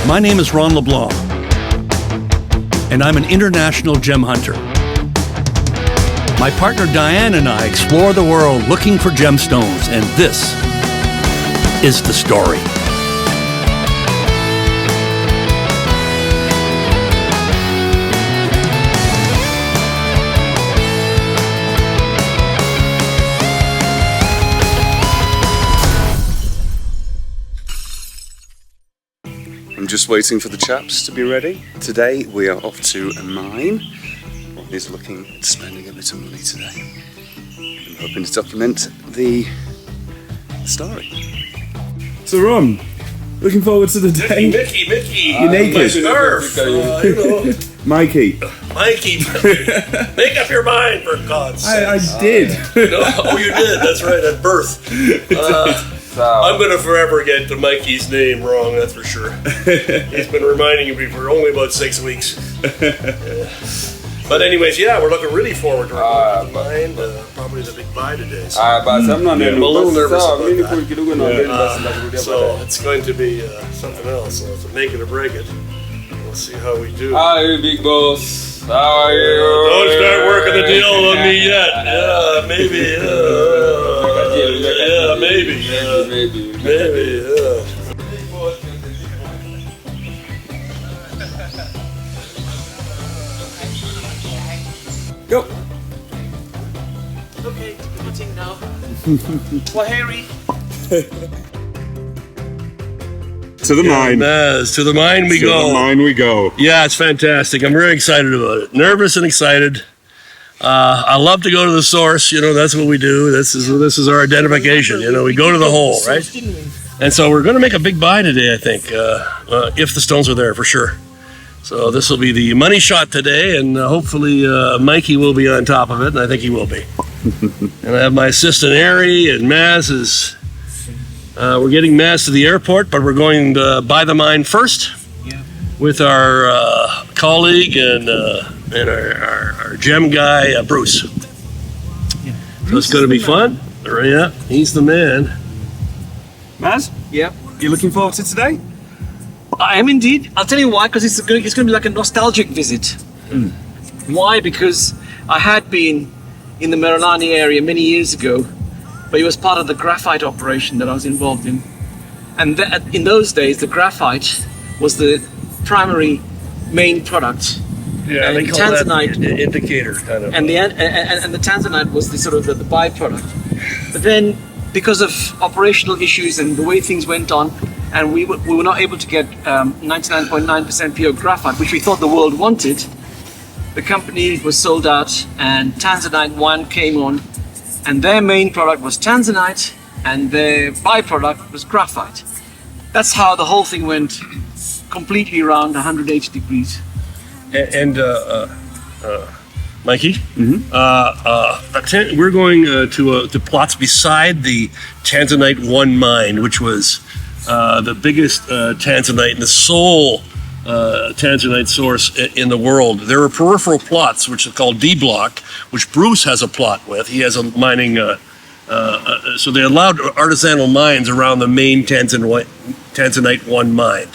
My name is Ron LeBlanc, and I'm an international gem hunter. My partner Diane and I explore the world looking for gemstones, and this is the story. I'm just waiting for the chaps to be ready. Today we are off to a mine. Ronnie's looking at spending a bit of money today. I'm hoping to document the story. So Ron, looking forward to the day. Mickey! You're naked. Mikey. Mikey, make up your mind for God's sake. I did. No, oh, you did. That's right, at birth. I'm going to forever get Mikey's name wrong, that's for sure. He's been reminding me for only about 6 weeks. But anyways, yeah, we're looking really forward to our mine. Probably the big buy today. So I'm a little nervous about that. So it's going to be something else. So to make it or break it. We'll see how we do. How are you, big boss? How are you? Don't start working the deal on me yet. Yeah, maybe. Maybe. Go. Okay, eating now. Waheri. To the mine. To the mine we go. To the mine we go. Yeah, it's fantastic. I'm very excited about it. Nervous and excited. I love to go to the source. You know, that's what we do. This is our identification. You know, we go to the hole, right? And so we're going to make a big buy today, I think, if the stones are there for sure. So this will be the money shot today, and hopefully Mikey will be on top of it, and I think he will be. And I have my assistant Ari, and Maz is. We're getting Maz to the airport, but we're going to buy the mine first with our colleague and our gem guy, Bruce. So it's going to be fun. Yeah, he's the man. Maz? Yeah. You looking forward to today? I am indeed. I'll tell you why, because it's going to be like a nostalgic visit. Why? Because I had been in the Merelani area many years ago, but it was part of the graphite operation that I was involved in. And in those days, the graphite was the primary main product. Yeah, and they call Tanzanite, that indicator kind of. and the Tanzanite was the sort of the byproduct. But then, because of operational issues and the way things went on, and we were not able to get 99.9% pure graphite, which we thought the world wanted, the company was sold out, and Tanzanite 1 came on, and their main product was Tanzanite, and their byproduct was graphite. That's how the whole thing went completely around 180 degrees. And Mikey, we're going to plots beside the Tanzanite 1 mine, which was the biggest Tanzanite and the sole Tanzanite source in the world. There are peripheral plots, which are called D block, which Bruce has a plot with. He has a mining, so they allowed artisanal mines around the main Tanzanite 1 mine.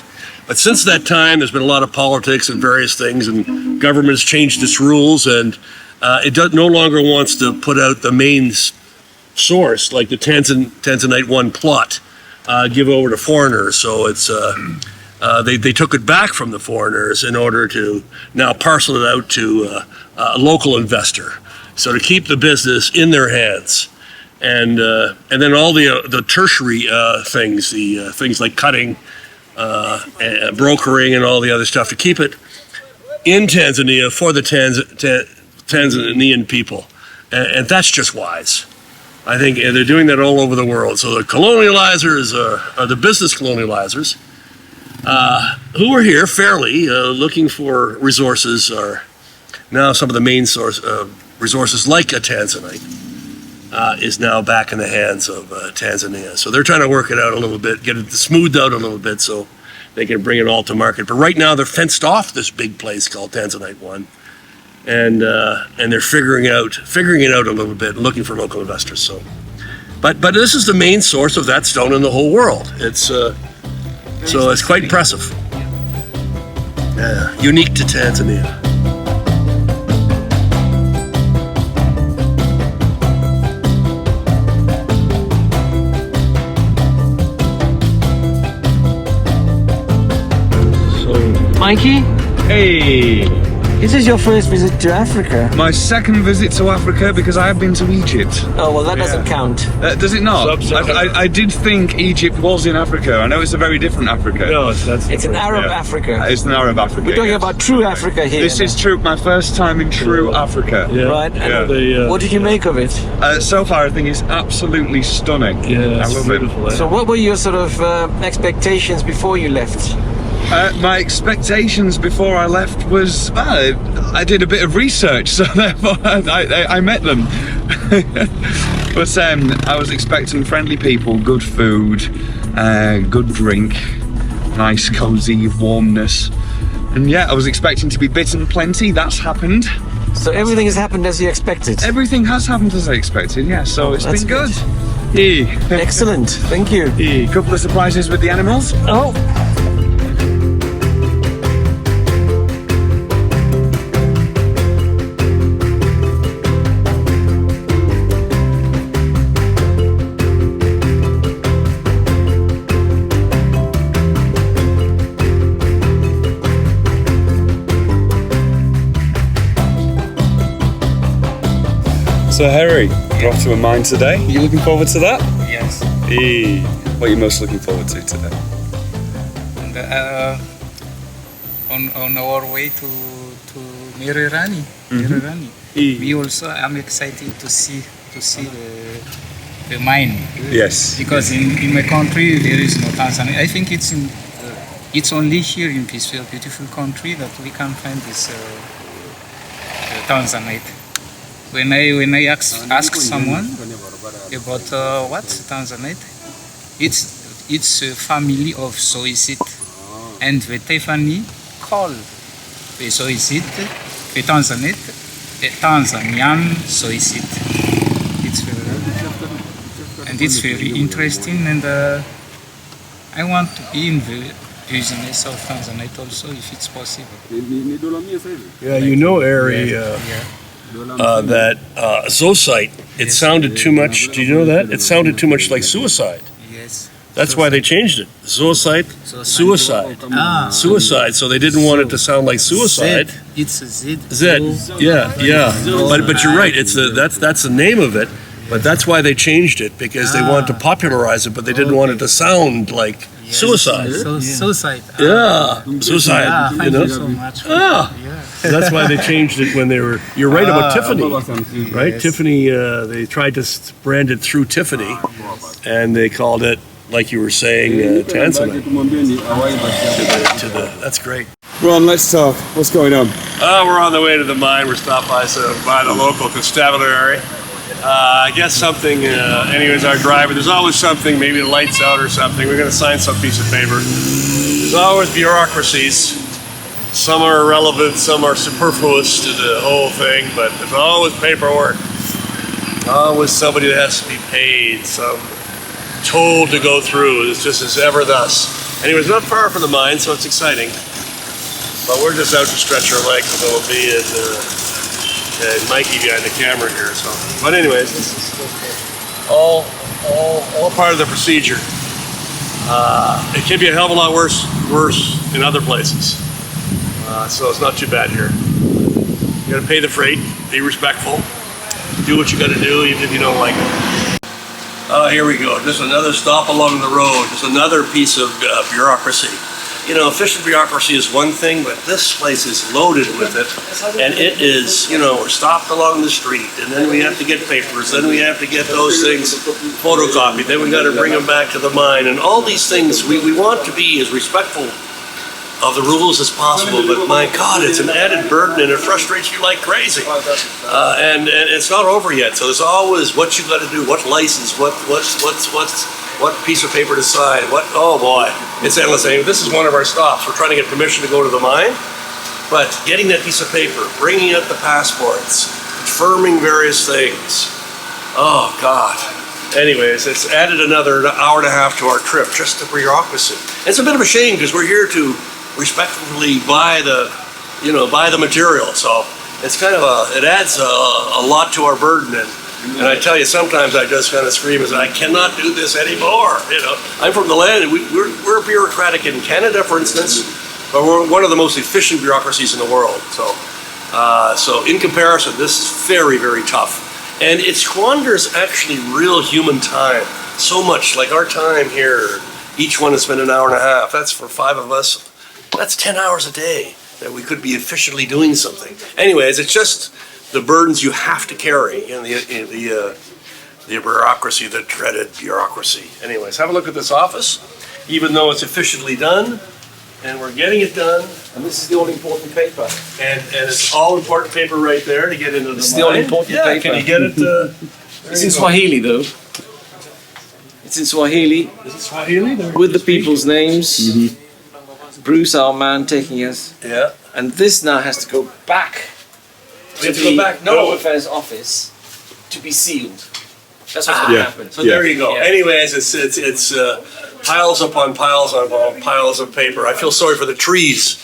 But since that time, there's been a lot of politics and various things, and government has changed its rules, and it no longer wants to put out the main source, like the Tanzanite 1 plot, give over to foreigners. So it's they took it back from the foreigners in order to now parcel it out to a local investor. So to keep the business in their hands, and then all the tertiary things, the things like cutting. And brokering and all the other stuff to keep it in Tanzania for the Tanzanian people, and that's just wise. I think they're doing that all over the world. So the colonializers are the business colonializers who are here fairly looking for resources, are now some of the main source resources like a Tanzanite is now back in the hands of Tanzania. So they're trying to work it out a little bit, get it smoothed out a little bit so they can bring it all to market. But right now they're fenced off this big place called Tanzanite 1. And they're figuring it out a little bit, looking for local investors. So, but this is the main source of that stone in the whole world. It's so it's quite impressive. Yeah, unique to Tanzania. Mikey, Hey! this is your first visit to Africa. My second visit to Africa because I have been to Egypt. Oh, well, that doesn't count. Does it not? Sub-Saharan. I did think Egypt was in Africa. I know it's a very different Africa. No, It's an Arab Africa. It's an Arab Africa. We're talking yes. about true Africa here. This is true. My first time in true Africa. Yeah. Right? And Yeah. what did you make of it? So far, I think it's absolutely stunning. Yeah, I love it. So what were your sort of expectations before you left? My expectations before I left was I did a bit of research, so therefore I met them. But I was expecting friendly people, good food, good drink, nice cozy warmness, and yeah, I was expecting to be bitten plenty. That's happened. So everything has happened as you expected. Everything has happened as I expected. Yeah, so it's that's been good. good. Yeah. Excellent. Thank you. Yeah. Couple of surprises with the animals. Oh. So Harry, you're off to a mine today. Are you looking forward to that? Yes. Hey. What are you most looking forward to today? And, on our way to Merelani. Merelani. We also am excited to see the mine. Yes. Because in my country there is no Tanzanite. I think it's only here in this beautiful country that we can find this Tanzanite. When I ask someone about what's Tanzanite, it's a family of zoysid, and the Tiffany call the zoysid, the Tanzanite, the Tanzanian zoysid. It's very interesting, and I want to be in the business of Tanzanite also, if it's possible. Yeah, you know, Ari, that zoocite, it sounded too much, do you know that? It sounded too much like suicide. Yes. That's why they changed it. Zoocite, suicide. Suicide, so they didn't want it to sound like suicide. Z. It's a Z. Z, yeah. But you're right, that's the name of it, but that's why they changed it, because they wanted to popularize it, but they didn't want it to sound like suicide. Suicide. Yeah, suicide, you Thank know? you so much. That's why they changed it when they were. You're right about Tiffany, right? Yes. Tiffany. They tried to brand it through Tiffany, and they called it, like you were saying, Tanzanite. That's great. Ron, let's talk. What's going on? We're on the way to the mine. We're stopped by the local constabulary. I guess something. Anyways, our driver. There's always something. Maybe the lights out or something. We're going to sign some piece of paper. There's always bureaucracies. Some are irrelevant, some are superfluous to the whole thing, but there's always paperwork. Always somebody that has to be paid, some told to go through. It's just as ever thus. Anyways, not far from the mine, so it's exciting. But we're just out to stretch our legs with little B and Mikey behind the camera here. So, but anyways, this is all part of the procedure. It can be a hell of a lot worse in other places. So it's not too bad here. You gotta pay the freight, be respectful, do what you gotta do, even if you don't like it. Here we go. Just another stop along the road. Just another piece of bureaucracy. You know, official bureaucracy is one thing, but this place is loaded with it. And it is, you know, we're stopped along the street, and then we have to get papers, then we have to get those things photocopied, then we gotta bring them back to the mine, and all these things, we want to be as respectful of the rules as possible, but my God, it's an added burden and it frustrates you like crazy. And it's not over yet, so there's always what you got to do, what license, what piece of paper to sign, oh boy, it's endless. This is one of our stops. We're trying to get permission to go to the mine, but getting that piece of paper, bringing out the passports, confirming various things. Oh God. Anyways, it's added another hour and a half to our trip, just the bureaucracy. It's a bit of a shame because we're here to respectively buy the material. So it's kind of it adds a lot to our burden. And I tell you, sometimes I just kind of scream and say, I cannot do this anymore. I'm from the land, and we're bureaucratic in Canada, for instance, but we're one of the most efficient bureaucracies in the world. So in comparison, this is very, very tough. And it squanders actually real human time. So much, like our time here, each one has spent an hour and a half. That's for 5 of us. That's 10 hours a day that we could be efficiently doing something. Anyways, it's just the burdens you have to carry in the bureaucracy, the dreaded bureaucracy. Anyways, have a look at this office. Even though it's efficiently done, and we're getting it done. And this is the all-important paper. And it's all important paper right there to get into the It's the all-important paper. Can you get it? It's in Swahili, though. It's in Swahili. Is it Swahili? With the people's names. Bruce, our man, taking us. Yeah. And this now has to go back We have to go back. No. Home Affairs office to be sealed. That's what's going to happen. So there you go. Yeah. Anyways, it's piles upon piles of paper. I feel sorry for the trees,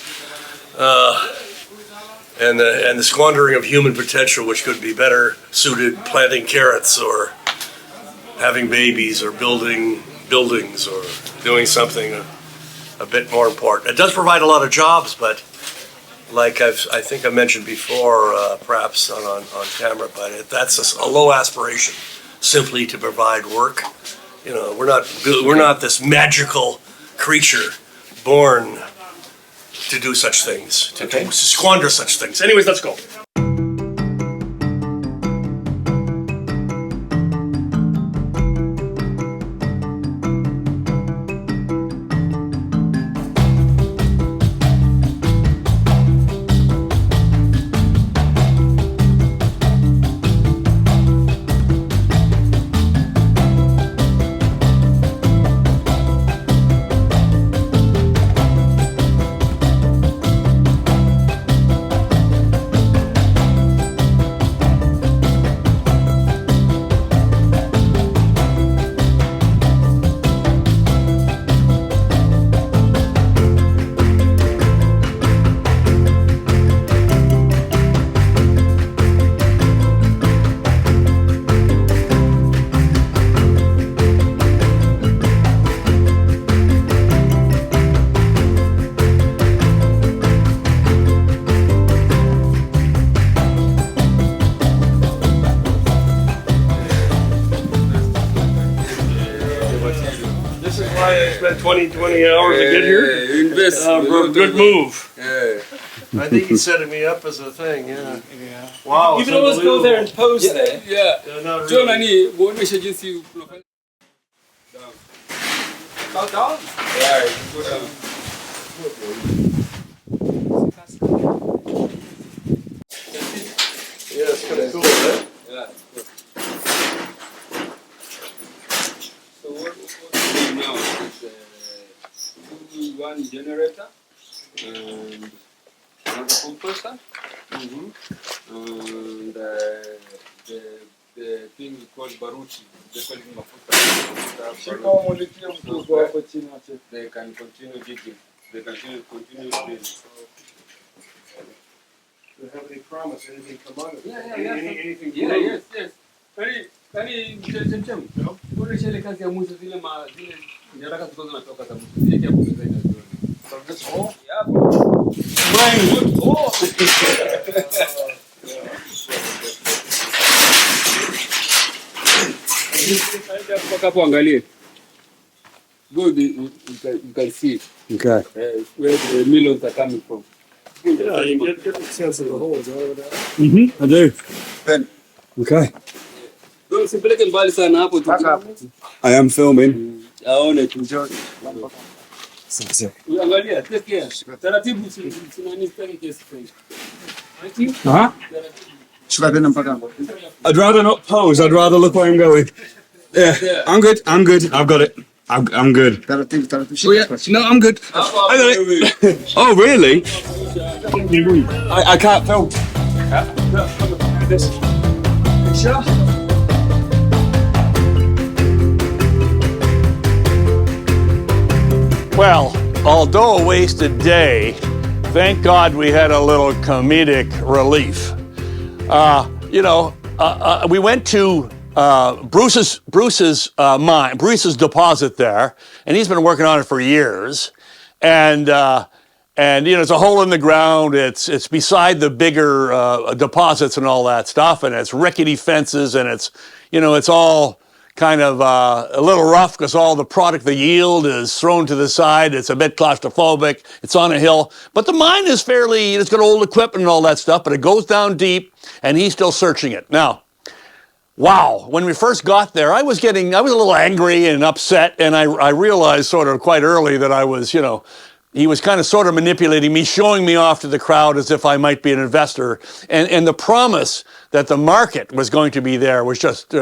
and the squandering of human potential, which could be better suited planting carrots or having babies or building buildings or doing something a bit more important. It does provide a lot of jobs, but like I think I mentioned before, perhaps on camera, but that's a low aspiration. Simply to provide work. We're not this magical creature born to do such things, to squander such things. Anyways, let's go. I spent 20 hours to get here. Good move. I think he's setting me up as a thing, yeah. Wow. You can always go there and pose there. Not John, really. uonyeshe jinsi unafanya. Down. Yeah, go down. Yeah, it's kind of cool, right? Yeah. So what we do now is one generator and another compressor, and the thing called baruchi. They call it mafuta. They can continue digging. They can continue drilling. Do you have any promise? Anything come out of it? Yeah. Anything Yes. Kani chemchem. Kuna shele kazi ya mwisho zile nyaraka ziko zinatoka za mwisho. Zile hapo mbele na zioni. From this hole? Yeah. Fine. Oh. Hapo angalie. Good, you can see. Okay. Where the millions are coming from. Yeah, you get a sense of the holes over there. Mm-hmm. I do. Okay. Usipeleke mbali sana hapo tu. I am filming. Aone tu. Angalia, take care. Taratibu sinani staki kesi. Huh? I'd rather not pose. I'd rather look where I'm going. Yeah. I'm good. I've got it. I'm good. Oh, yeah. No, I'm good. I got it. Oh, really? I can't film. Well, although a wasted day, thank God we had a little comedic relief. We went to Bruce's mine, Bruce's deposit there, and he's been working on it for years. And it's a hole in the ground. It's beside the bigger deposits and all that stuff, and it's rickety fences, and it's all kind of a little rough because all the product, the yield is thrown to the side. It's a bit claustrophobic. It's on a hill. But the mine is it's got old equipment and all that stuff, but it goes down deep, and he's still searching it. Now, wow, when we first got there, I was a little angry and upset, and I realized sort of quite early that I was, he was kind of sort of manipulating me, showing me off to the crowd as if I might be an investor. And the promise that the market was going to be there was just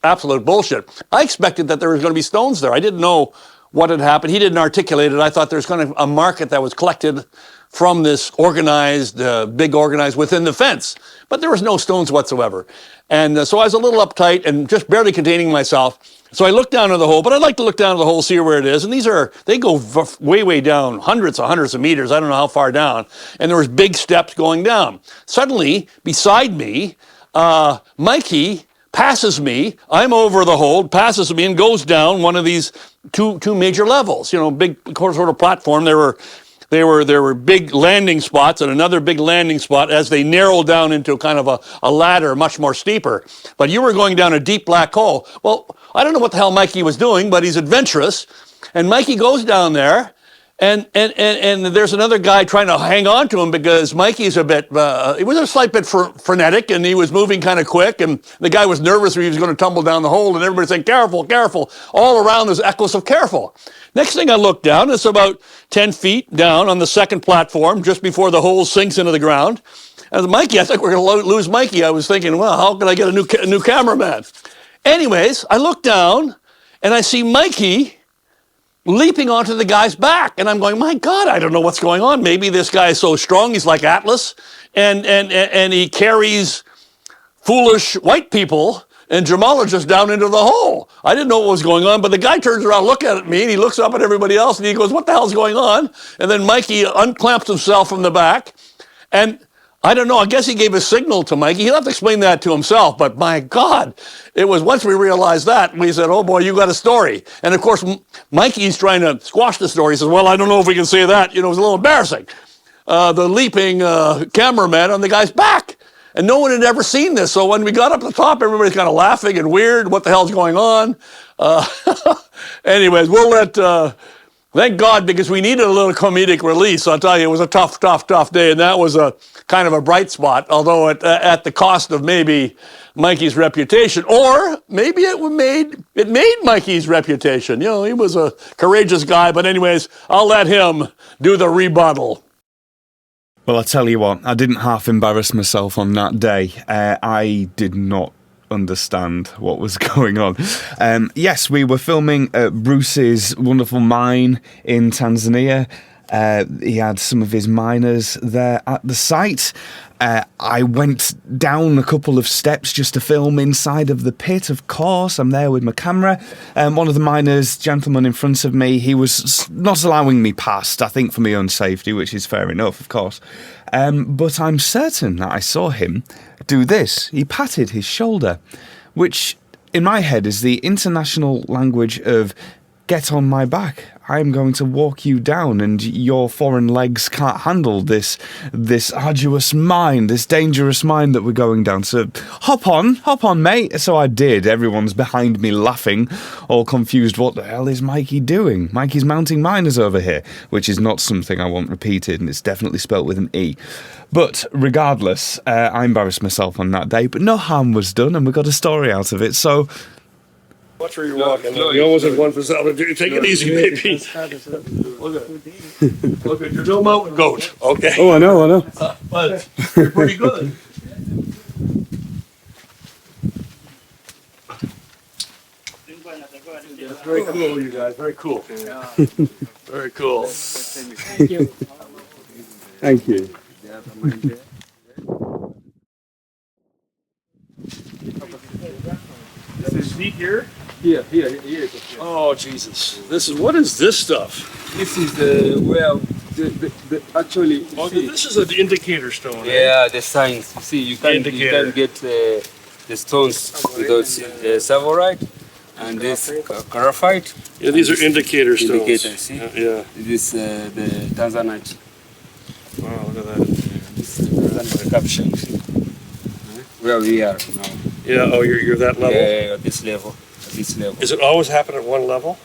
absolute bullshit. I expected that there was going to be stones there. I didn't know what had happened. He didn't articulate it. I thought there was going to be a market that was collected from this big organized within the fence. But there was no stones whatsoever. And so I was a little uptight and just barely containing myself. So I looked down at the hole, but I'd like to look down at the hole, see where it is. And they go way, way down, hundreds of meters. I don't know how far down. And there was big steps going down. Suddenly, beside me, Mikey passes me. I'm over the hole, passes me, and goes down one of these two major levels. Big sort of platform. There were big landing spots and another big landing spot as they narrowed down into kind of a ladder, much more steeper. But you were going down a deep black hole. Well, I don't know what the hell Mikey was doing, but he's adventurous. And Mikey goes down there, and there's another guy trying to hang on to him because Mikey's he was a slight bit frenetic, and he was moving kind of quick, and the guy was nervous he was going to tumble down the hole, and everybody's saying, careful, careful. All around there's echoes of careful. Next thing I look down, it's about 10 feet down on the second platform, just before the hole sinks into the ground. And Mikey, I think we're going to lose Mikey. I was thinking, well, how can I get a new cameraman? Anyways, I look down, and I see Mikey leaping onto the guy's back. And I'm going, my God, I don't know what's going on. Maybe this guy is so strong, he's like Atlas, and he carries foolish white people and gemologists down into the hole. I didn't know what was going on, but the guy turns around, looks at me, and he looks up at everybody else, and he goes, what the hell's going on? And then Mikey unclamps himself from the back, and I don't know, I guess he gave a signal to Mikey. He'll have to explain that to himself, but my God, it was once we realized that, we said, oh boy, you got a story. And of course, Mikey's trying to squash the story. He says, well, I don't know if we can say that. It was a little embarrassing. The leaping cameraman on the guy's back. And no one had ever seen this. So when we got up to the top, everybody's kind of laughing and weird. What the hell's going on? Anyways, we'll let... Thank God, because we needed a little comedic release. I'll tell you, it was a tough day, and that was a kind of a bright spot, although at the cost of maybe Mikey's reputation, or maybe it made Mikey's reputation. He was a courageous guy, but anyways, I'll let him do the rebuttal. Well, I tell you what, I didn't half embarrass myself on that day. I did not understand what was going on. Yes, we were filming at Bruce's wonderful mine in Tanzania. He had some of his miners there at the site. I went down a couple of steps just to film inside of the pit, of course. I'm there with my camera. One of the miners, gentleman in front of me, he was not allowing me past, I think for my own safety, which is fair enough, of course. But I'm certain that I saw him do this. He patted his shoulder, which in my head is the international language of get on my back. I'm going to walk you down, and your foreign legs can't handle this arduous mine, this dangerous mine that we're going down. So hop on, mate. So I did. Everyone's behind me laughing, all confused. What the hell is Mikey doing? Mikey's mounting miners over here, which is not something I want repeated, and it's definitely spelt with an E. But regardless, I embarrassed myself on that day, but no harm was done, and we got a story out of it. So watch where you're walking. You almost had one for salad. Take it easy, baby. Look at you're no mountain goat. Okay. Oh, I know. But you're pretty good. That's very cool, you guys. Very cool. Very cool. Thank you. Thank you. This is feet here. Here it is. Oh Jesus! What is this stuff? This is where the actually. Oh, this is an indicator stone. Eh? Yeah, the signs. You see, you can get the stones without savorite and this graphite. Yeah, these are indicator stones. Indicator, see? Yeah. This the Tanzanite. Wow, look at that. This is the Tanzanite caption. See? Where we are now. Yeah. Oh, you're that level. Yeah, at this level. At this level. Does it always happen at one level?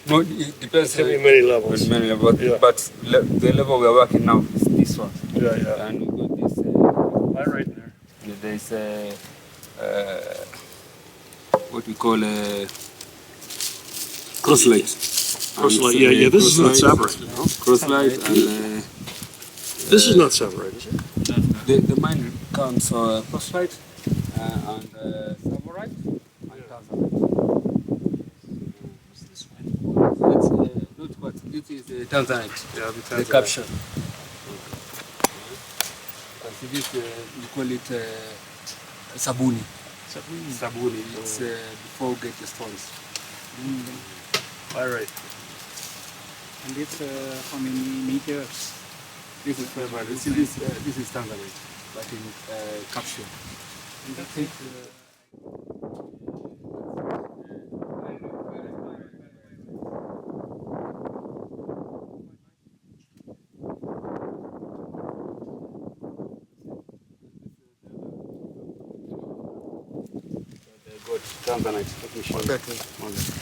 No, it depends. There can be many levels. With many levels, Yeah. but the level we are working now is this one. Yeah, yeah. And we got this. Right there. There's what we call a crosslight. Crosslight. Yeah. This is not savorite. No? Crosslight and This is not savorite, is it? the mine comes crosslight and savorite and Tanzanite. It's not what this is Tanzanite. Yeah, The caption. And this we call it sabuni. Sabuni. It's before we get the stones. All right. And it's how many meters? This is this is Tanzanite, but in capsule. And that's it. Tanzanite. Let me show you.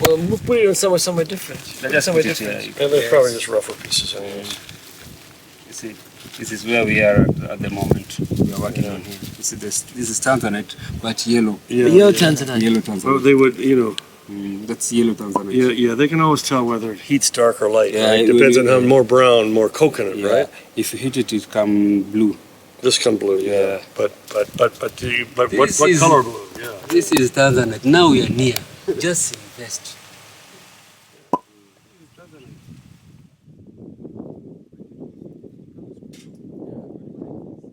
Well, we'll put it on somewhere different. Somewhere different. And they're probably just rougher pieces. Anyways. You see, this is where we are at the moment. We are working on here. You see, this is Tanzanite, but yellow. Yeah. Yellow Tanzanite. Yellow Well, Tanzanite. they would, you know. That's yellow Tanzanite. Yeah. They can always tell whether heat's dark or light. Yeah, Right? it Depends will on be- how more brown, more coconut, Yeah. right? If you hit it, it come blue. This come blue. Yeah. Yeah. But what This is- color blue? Yeah. This is Tanzanite. Now we are near. Just invest.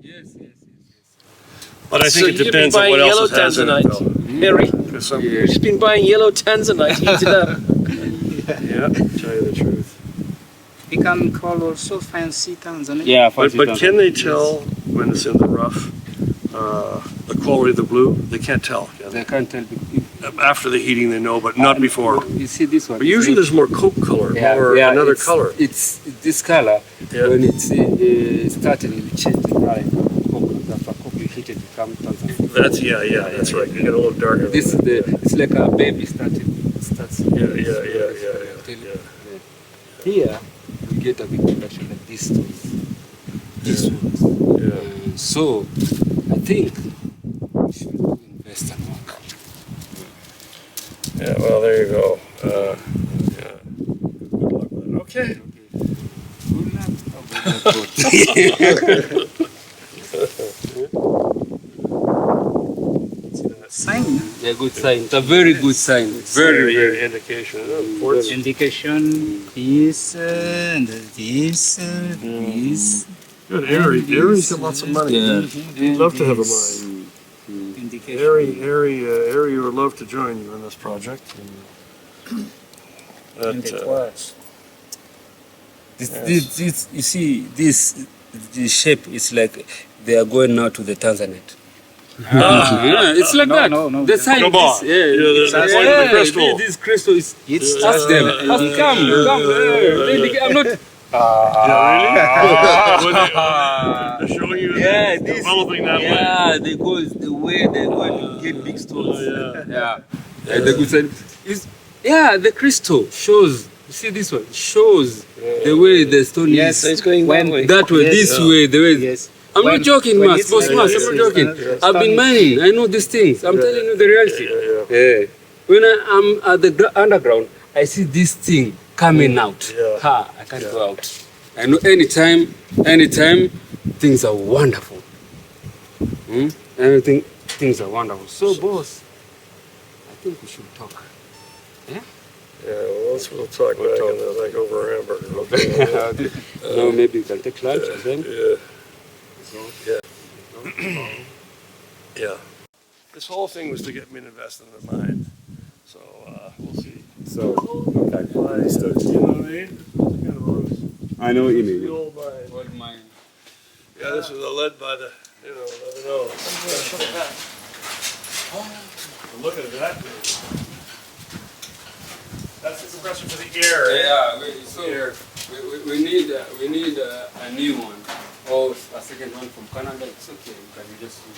Yes. But I So think it you've been depends on buying what yellow else it has in it. Tanzanite, though. Mary. There's some- You've just been buying yellow Tanzanite, heated up. Yeah, tell you the truth. We can call also fancy Tanzanite. Yeah, But can they tell when it's in the rough the quality of the blue? They can't tell. Can They they? can't tell. After the heating, they know, but not before. You see this one? But usually there's more coke color or another color. It's this color. Yeah. When it's starting, it changes the color. After coke, you heat it, it becomes Tanzanite. That's that's right. You get a little darker. This is than that. it's like a baby starting. Starts. Yeah. Here we get a big production like these stones. These ones. Yeah. So I think we should invest and work. Yeah. Well, there you go. Yeah. Good luck with it. Okay. Sign. Yeah, good sign. It's a very good sign. Very. indication. Quartz. Indication this and this, this. Good. Aries got lots of money. Yeah. He'd love to have a mine. Indication. Harry would love to join you in this project. And the quartz. This, you see, this shape is like they are going now to the Tanzanite. Yeah, it's like that. No. The sign Come on. is, yeah, That's like the crystal. This crystal is. It's Ask them. Come. I'm not. They're showing you Yeah, this, this. developing that way. Yeah, they go the way they're going to get big stones. Yeah. And the good sign is. Yeah, the crystal shows. You see this one shows the way the stone Yes, is. So it's going that way. That way, Yes. this way, the way. Yes. I'm not joking, when Mas. it's Boss like Mas, this, I'm not joking. it's I've been mining. I know these things. I'm telling you the reality. Yeah. When I'm at the underground, I see this thing coming out. Yeah. I can't go out. I know anytime, things are wonderful. Things are wonderful. So, boss, I think we should talk. Yeah, well, we'll talk back and like over a hamburger. No, maybe we can take lunch and then. Yeah. This whole thing was to get me to invest in the mine. So we'll see. So, okay. Understood. You know what I mean? It's kind of always I know what you mean. the old mine. Old mine. Yeah, this is a lead by the, never know. Look at that. That's the compressor for the air. Yeah, we need a new one or a second one from Canada. It's okay because we just use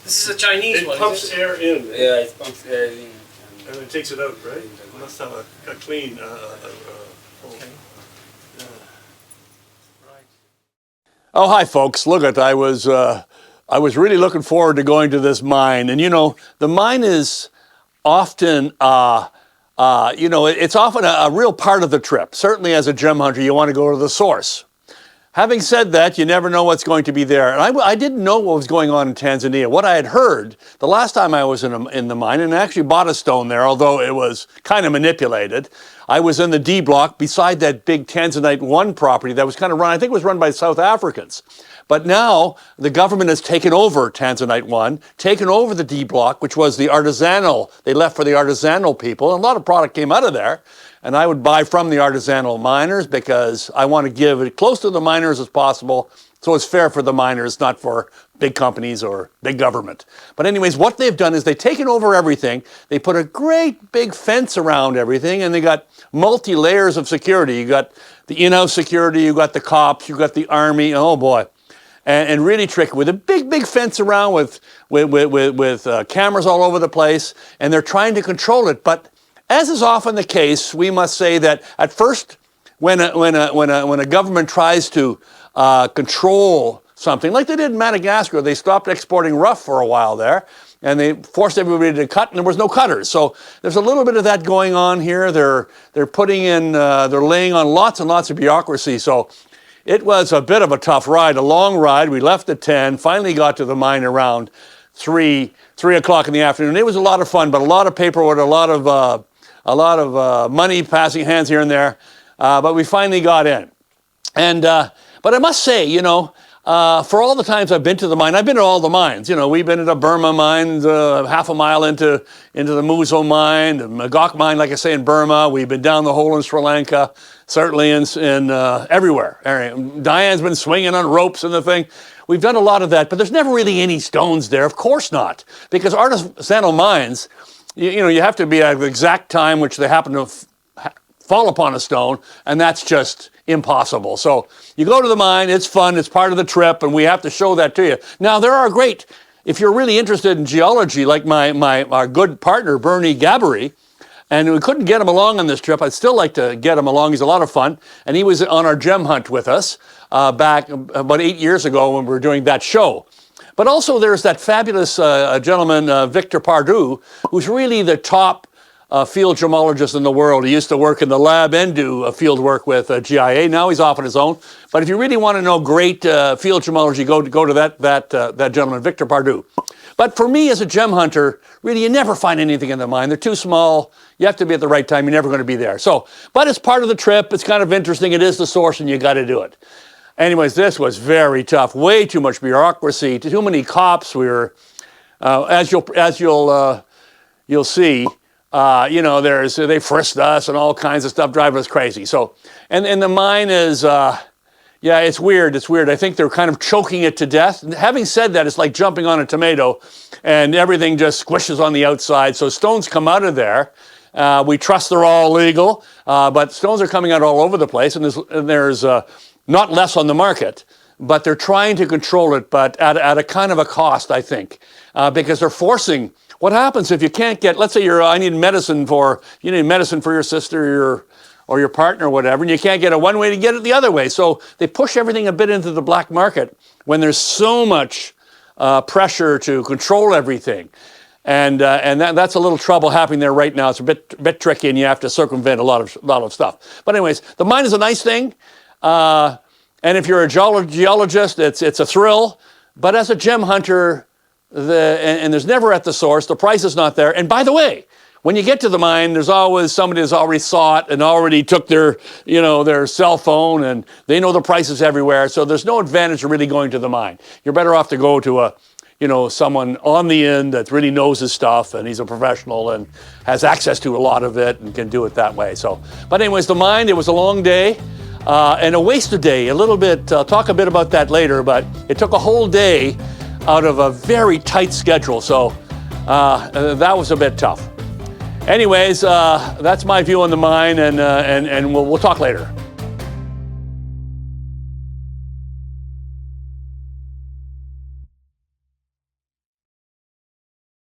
This is a Chinese It one. pumps is it? air in. it. Yeah, it pumps air in. And it takes it out, right? It must have a clean. Okay. Oh, hi, folks. Look at I was really looking forward to going to this mine, and the mine is often it's often a real part of the trip. Certainly, as a gem hunter, you want to go to the source. Having said that, you never know what's going to be there. And I didn't know what was going on in Tanzania. What I had heard the last time I was in the mine, and I actually bought a stone there, although it was kind of manipulated. I was in the D block beside that big Tanzanite 1 property that was kind of run, I think it was run by South Africans. But now the government has taken over Tanzanite 1, taken over the D block, which was the artisanal, they left for the artisanal people, and a lot of product came out of there. And I would buy from the artisanal miners because I want to give it close to the miners as possible, so it's fair for the miners, not for big companies or big government. But anyways, what they've done is they've taken over everything. They put a great big fence around everything, and they got multi-layers of security. You got the in-house security, you got the cops, you got the army. Oh boy. And really tricky with a big fence around with cameras all over the place, and they're trying to control it. But as is often the case, we must say that at first, when a government tries to control something, like they did in Madagascar, they stopped exporting rough for a while there, and they forced everybody to cut, and there was no cutters. So there's a little bit of that going on here. They're putting in, they're laying on lots and lots of bureaucracy. So it was a bit of a tough ride, a long ride. We left at 10, finally got to the mine around 3 o'clock in the afternoon. It was a lot of fun, but a lot of paperwork, a lot of money passing hands here and there, but we finally got in. And but I must say, for all the times I've been to the mine, I've been to all the mines. We've been to the Burma mines, half a mile into the Muzo mine, the Magok mine, like I say, in Burma. We've been down the hole in Sri Lanka, certainly in everywhere. Diane's been swinging on ropes and the thing. We've done a lot of that, but there's never really any stones there. Of course not, because artisanal mines, you have to be at the exact time which they happen to fall upon a stone, and that's just impossible. So you go to the mine, it's fun, it's part of the trip, and we have to show that to you. Now, there are great, if you're really interested in geology, like our good partner, Bernie Gabbery, and we couldn't get him along on this trip. I'd still like to get him along. He's a lot of fun. And he was on our gem hunt with us back about 8 years ago when we were doing that show. But also there's that fabulous gentleman, Victor Pardue, who's really the top field gemologist in the world. He used to work in the lab and do field work with GIA. Now he's off on his own. But if you really want to know great field gemology, go to that gentleman, Victor Pardue. But for me as a gem hunter, really you never find anything in the mine. They're too small. You have to be at the right time. You're never going to be there. But it's part of the trip. It's kind of interesting. It is the source, and you got to do it. Anyways, this was very tough. Way too much bureaucracy. Too many cops. We were, as you'll see. They frisked us and all kinds of stuff, driving us crazy. So, and the mine is, it's weird. It's weird. I think they're kind of choking it to death. And having said that, it's like jumping on a tomato, and everything just squishes on the outside. So stones come out of there. We trust they're all legal, but stones are coming out all over the place, and there's not less on the market. But they're trying to control it, but at a kind of a cost, I think, because they're forcing. What happens if you can't get, let's say you need medicine for your sister or your partner or whatever, and you can't get it one way to get it the other way. So they push everything a bit into the black market when there's so much pressure to control everything. And that's a little trouble happening there right now. It's a bit tricky, and you have to circumvent a lot of stuff. But anyways, the mine is a nice thing. And if you're a geologist, it's a thrill. But as a gem hunter, and there's never at the source, the price is not there. And by the way, when you get to the mine, there's always somebody who's already saw it and already took their cell phone, and they know the prices everywhere. So there's no advantage of really going to the mine. You're better off to go to someone on the end that really knows his stuff, and he's a professional and has access to a lot of it and can do it that way. So, but anyways, the mine, it was a long day and a wasted day. A little bit, I'll talk a bit about that later, but it took a whole day out of a very tight schedule. So that was a bit tough. Anyways, that's my view on the mine, and we'll talk later.